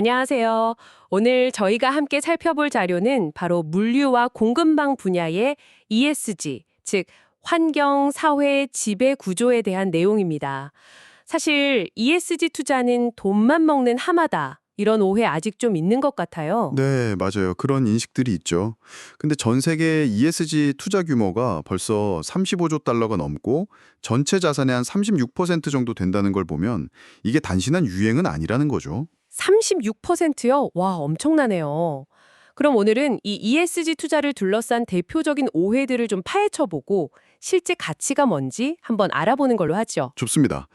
안녕하세요. 오늘 저희가 함께 살펴볼 자료는 바로 물류와 공급망 분야의 ESG, 즉 환경, 사회, 지배 구조에 대한 내용입니다. 사실 ESG 투자는 돈만 먹는 하마다 이런 오해 아직 좀 있는 것 같아요. 네, 맞아요. 그런 인식들이 있죠. 근데 전 세계 ESG 투자 규모가 벌써 35조 달러가 넘고 전체 자산의 한 36% 정도 된다는 걸 보면 이게 단순한 유행은 아니라는 거죠. 36%요? 와, 엄청나네요. 그럼 오늘은 이 ESG 투자를 둘러싼 대표적인 오해들을 좀 파헤쳐보고 실제 가치가 뭔지 한번 알아보는 걸로 하죠. 좋습니다.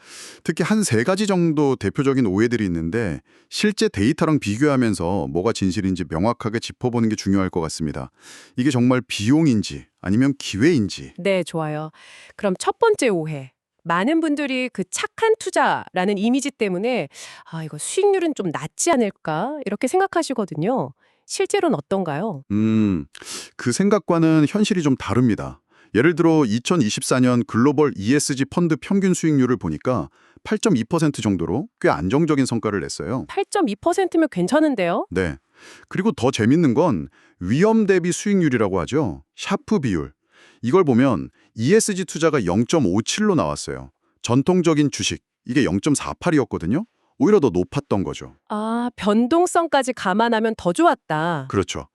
특히 한 세 가지 정도 대표적인 오해들이 있는데 실제 데이터랑 비교하면서 뭐가 진실인지 명확하게 짚어보는 게 중요할 것 같습니다. 이게 정말 비용인지 아니면 기회인지. 네, 좋아요. 그럼 첫 번째 오해. 많은 분들이 그 착한 투자라는 이미지 때문에 이거 수익률은 좀 낮지 않을까? 이렇게 생각하시거든요. 실제로는 어떤가요? 그 생각과는 현실이 좀 다릅니다. 예를 들어 2024년 글로벌 ESG 펀드 평균 수익률을 보니까 8.2% 정도로 꽤 안정적인 성과를 냈어요. 8.2%면 괜찮은데요? 네. 그리고 더 재밌는 건 위험 대비 수익률이라고 하죠. 샤프 비율. 이걸 보면 ESG 투자가 0.57로 나왔어요. 전통적인 주식, 이게 0.48이었거든요. 오히려 더 높았던 거죠. 변동성까지 감안하면 더 좋았다. 그렇죠.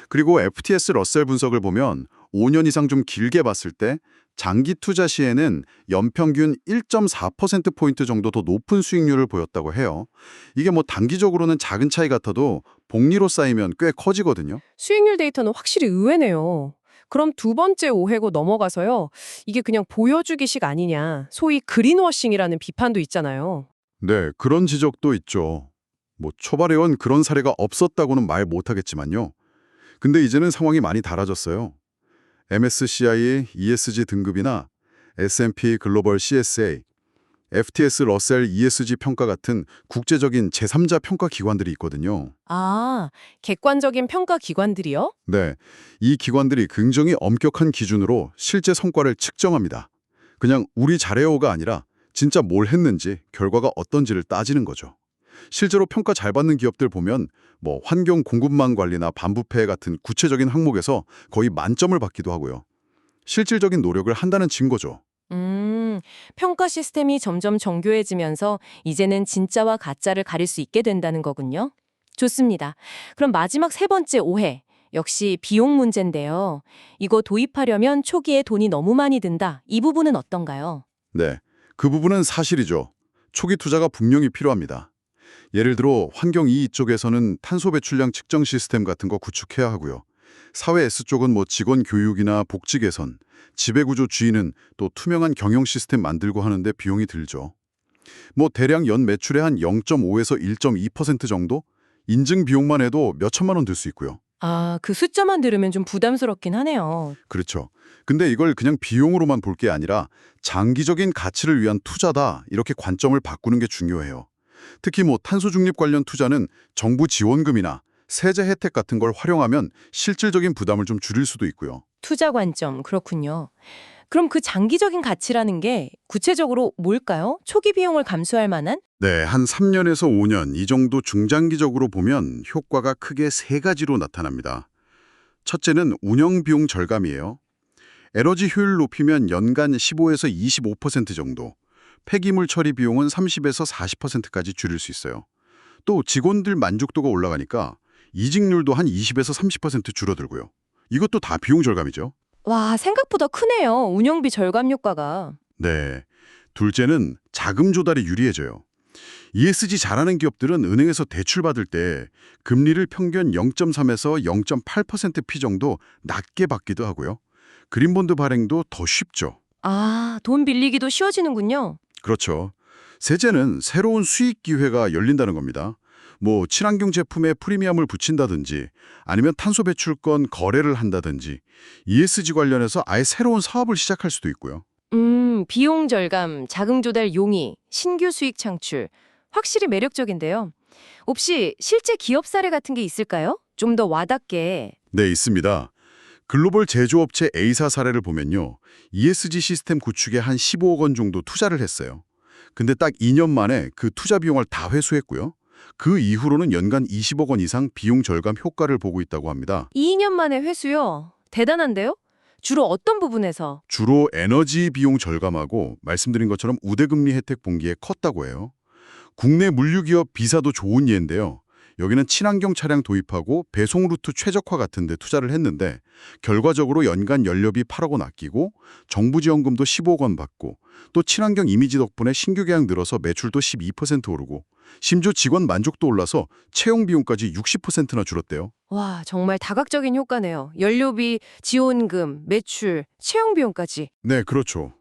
그리고 FTS 러셀 분석을 보면 5년 이상 좀 길게 봤을 때 장기 투자 시에는 연평균 1.4%포인트 정도 더 높은 수익률을 보였다고 해요. 이게 뭐 단기적으로는 작은 차이 같아도 복리로 쌓이면 꽤 커지거든요. 수익률 데이터는 확실히 의외네요. 그럼 두 번째 오해고 넘어가서요. 이게 그냥 보여주기식 아니냐. 소위 그린워싱이라는 비판도 있잖아요. 네, 그런 지적도 있죠. 뭐 초반에는 그런 사례가 없었다고는 말 못하겠지만요. 근데 이제는 상황이 많이 달라졌어요. MSCI의 ESG 등급이나 S&P 글로벌 CSA, FTS 러셀 ESG 평가 같은 국제적인 제3자 평가 기관들이 있거든요. 객관적인 평가 기관들이요? 네, 이 기관들이 굉장히 엄격한 기준으로 실제 성과를 측정합니다. 그냥 우리 잘해요가 아니라 진짜 뭘 했는지, 결과가 어떤지를 따지는 거죠. 실제로 평가 잘 받는 기업들 보면 뭐 환경 공급망 관리나 반부패 같은 구체적인 항목에서 거의 만점을 받기도 하고요. 실질적인 노력을 한다는 증거죠. 평가 시스템이 점점 정교해지면서 이제는 진짜와 가짜를 가릴 수 있게 된다는 거군요. 좋습니다. 그럼 마지막 세 번째 오해. 역시 비용 문제인데요. 이거 도입하려면 초기에 돈이 너무 많이 든다. 이 부분은 어떤가요? 네, 그 부분은 사실이죠. 초기 투자가 분명히 필요합니다. 예를 들어 환경 이익 쪽에서는 탄소 배출량 측정 시스템 같은 거 구축해야 하고요. 사회 S 쪽은 뭐 직원 교육이나 복지 개선, 지배구조 주의는 또 투명한 경영 시스템 만들고 하는데 비용이 들죠. 뭐 대략 연 매출의 한 0.5에서 1.2% 정도? 인증 비용만 해도 몇 천만 원 들 수 있고요. 그 숫자만 들으면 좀 부담스럽긴 하네요. 그렇죠. 근데 이걸 그냥 비용으로만 볼 게 아니라 장기적인 가치를 위한 투자다 이렇게 관점을 바꾸는 게 중요해요. 특히 뭐 탄소 중립 관련 투자는 정부 지원금이나 세제 혜택 같은 걸 활용하면 실질적인 부담을 좀 줄일 수도 있고요. 투자 관점, 그렇군요. 그럼 그 장기적인 가치라는 게 구체적으로 뭘까요? 초기 비용을 감수할 만한? 네, 한 3년에서 5년 이 정도 중장기적으로 보면 효과가 크게 세 가지로 나타납니다. 첫째는 운영 비용 절감이에요. 에너지 효율 높이면 연간 15에서 25% 정도, 폐기물 처리 비용은 30에서 40%까지 줄일 수 있어요. 또 직원들 만족도가 올라가니까 이직률도 한 20에서 30% 줄어들고요. 이것도 다 비용 절감이죠. 와, 생각보다 크네요. 운영비 절감 효과가. 네. 둘째는 자금 조달이 유리해져요. ESG 잘하는 기업들은 은행에서 대출 받을 때 금리를 평균 0.3에서 0.8%피 정도 낮게 받기도 하고요. 그린본드 발행도 더 쉽죠. 돈 빌리기도 쉬워지는군요. 그렇죠. 셋째는 새로운 수익 기회가 열린다는 겁니다. 뭐 친환경 제품에 프리미엄을 붙인다든지 아니면 탄소 배출권 거래를 한다든지 ESG 관련해서 아예 새로운 사업을 시작할 수도 있고요. 비용 절감, 자금 조달 용이, 신규 수익 창출. 확실히 매력적인데요. 혹시 실제 기업 사례 같은 게 있을까요? 좀 더 와닿게. 네, 있습니다. 글로벌 제조업체 A사 사례를 보면요. ESG 시스템 구축에 한 15억 원 정도 투자를 했어요. 근데 딱 2년 만에 그 투자 비용을 다 회수했고요. 그 이후로는 연간 20억 원 이상 비용 절감 효과를 보고 있다고 합니다. 2년 만에 회수요? 대단한데요? 주로 어떤 부분에서? 주로 에너지 비용 절감하고 말씀드린 것처럼 우대금리 혜택 본기에 컸다고 해요. 국내 물류기업 비사도 좋은 예인데요. 여기는 친환경 차량 도입하고 배송 루트 최적화 같은 데 투자를 했는데 결과적으로 연간 연료비 8억 원 아끼고 정부 지원금도 15억 원 받고 또 친환경 이미지 덕분에 신규 계약 늘어서 매출도 12% 오르고 심지어 직원 만족도 올라서 채용 비용까지 60%나 줄었대요. 와, 정말 다각적인 효과네요. 연료비, 지원금, 매출, 채용 비용까지. 네, 그렇죠.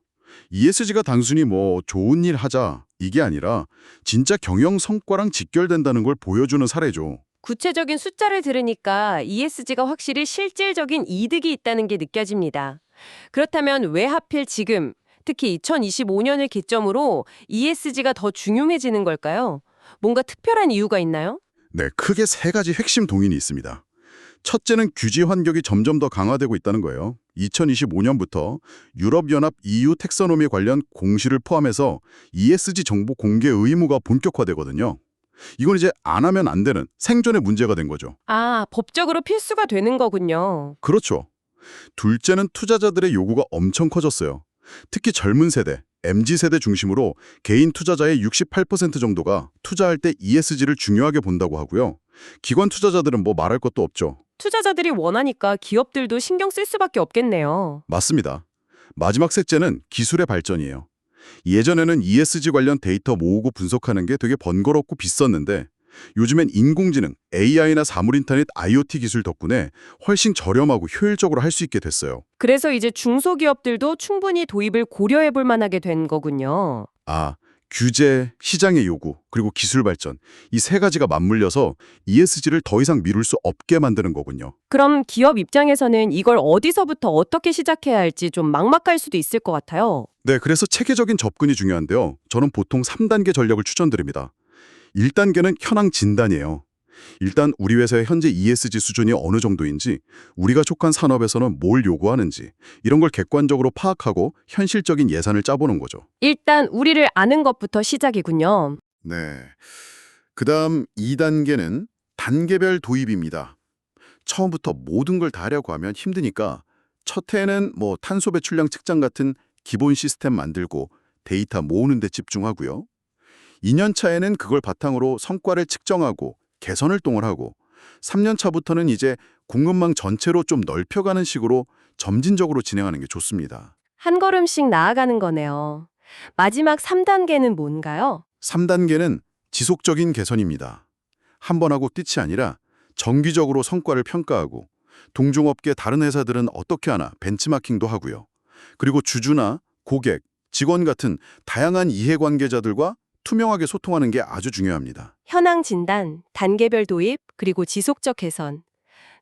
ESG가 단순히 뭐 좋은 일 하자 이게 아니라 진짜 경영 성과랑 직결된다는 걸 보여주는 사례죠. 구체적인 숫자를 들으니까 ESG가 확실히 실질적인 이득이 있다는 게 느껴집니다. 그렇다면 왜 하필 지금, 특히 2025년을 기점으로 ESG가 더 중요해지는 걸까요? 뭔가 특별한 이유가 있나요? 네, 크게 세 가지 핵심 동인이 있습니다. 첫째는 규제 환경이 점점 더 강화되고 있다는 거예요. 2025년부터 유럽연합 EU 텍서노미 관련 공시를 포함해서 ESG 정보 공개 의무가 본격화되거든요. 이건 이제 안 하면 안 되는 생존의 문제가 된 거죠. 아, 법적으로 필수가 되는 거군요. 그렇죠. 둘째는 투자자들의 요구가 엄청 커졌어요. 특히 젊은 세대, MZ세대 중심으로 개인 투자자의 68% 정도가 투자할 때 ESG를 중요하게 본다고 하고요. 기관 투자자들은 뭐 말할 것도 없죠. 투자자들이 원하니까 기업들도 신경 쓸 수밖에 없겠네요. 맞습니다. 마지막 셋째는 기술의 발전이에요. 예전에는 ESG 관련 데이터 모으고 분석하는 게 되게 번거롭고 비쌌는데 요즘엔 인공지능, AI나 사물인터넷, IoT 기술 덕분에 훨씬 저렴하고 효율적으로 할 수 있게 됐어요. 그래서 이제 중소기업들도 충분히 도입을 고려해 볼 만하게 된 거군요. 아, 규제, 시장의 요구, 그리고 기술 발전 이 세 가지가 맞물려서 ESG를 더 이상 미룰 수 없게 만드는 거군요. 그럼 기업 입장에서는 이걸 어디서부터 어떻게 시작해야 할지 좀 막막할 수도 있을 것 같아요. 네, 그래서 체계적인 접근이 중요한데요. 저는 보통 3단계 전략을 추천드립니다. 1단계는 현황 진단이에요. 일단 우리 회사의 현재 ESG 수준이 어느 정도인지, 우리가 속한 산업에서는 뭘 요구하는지 이런 걸 객관적으로 파악하고 현실적인 예산을 짜보는 거죠. 일단 우리를 아는 것부터 시작이군요. 네. 그다음 2단계는 단계별 도입입니다. 처음부터 모든 걸 다 하려고 하면 힘드니까 첫 해에는 뭐 탄소 배출량 측정 같은 기본 시스템 만들고 데이터 모으는 데 집중하고요. 2년 차에는 그걸 바탕으로 성과를 측정하고 개선을 동원하고 3년 차부터는 이제 공급망 전체로 좀 넓혀가는 식으로 점진적으로 진행하는 게 좋습니다. 한 걸음씩 나아가는 거네요. 마지막 3단계는 뭔가요? 3단계는 지속적인 개선입니다. 한 번 하고 끝이 아니라 정기적으로 성과를 평가하고 동종업계 다른 회사들은 어떻게 하나 벤치마킹도 하고요. 그리고 주주나 고객, 직원 같은 다양한 이해관계자들과 투명하게 소통하는 게 아주 중요합니다. 현황 진단, 단계별 도입, 그리고 지속적 개선.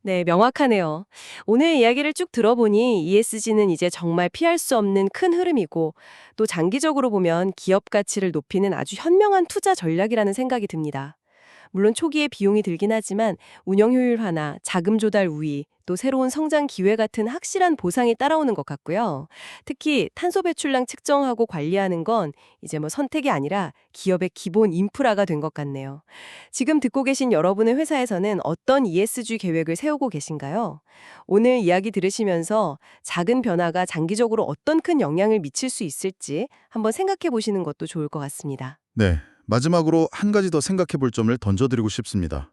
네, 명확하네요. 오늘 이야기를 쭉 들어보니 ESG는 이제 정말 피할 수 없는 큰 흐름이고 또 장기적으로 보면 기업 가치를 높이는 아주 현명한 투자 전략이라는 생각이 듭니다. 물론 초기에 비용이 들긴 하지만 운영 효율화나 자금 조달 우위, 또 새로운 성장 기회 같은 확실한 보상이 따라오는 것 같고요. 특히 탄소 배출량 측정하고 관리하는 건 이제 뭐 선택이 아니라 기업의 기본 인프라가 된 것 같네요. 지금 듣고 계신 여러분의 회사에서는 어떤 ESG 계획을 세우고 계신가요? 오늘 이야기 들으시면서 작은 변화가 장기적으로 어떤 큰 영향을 미칠 수 있을지 한번 생각해 보시는 것도 좋을 것 같습니다. 네, 마지막으로 한 가지 더 생각해 볼 점을 던져드리고 싶습니다.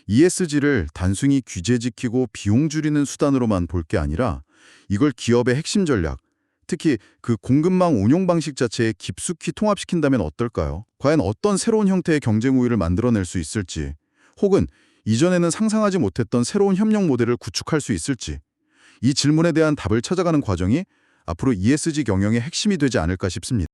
ESG를 단순히 규제 지키고 비용 줄이는 수단으로만 볼 게 아니라 이걸 기업의 핵심 전략, 특히 그 공급망 운용 방식 자체에 깊숙이 통합시킨다면 어떨까요? 과연 어떤 새로운 형태의 경쟁 우위를 만들어낼 수 있을지, 혹은 이전에는 상상하지 못했던 새로운 협력 모델을 구축할 수 있을지, 이 질문에 대한 답을 찾아가는 과정이 앞으로 ESG 경영의 핵심이 되지 않을까 싶습니다.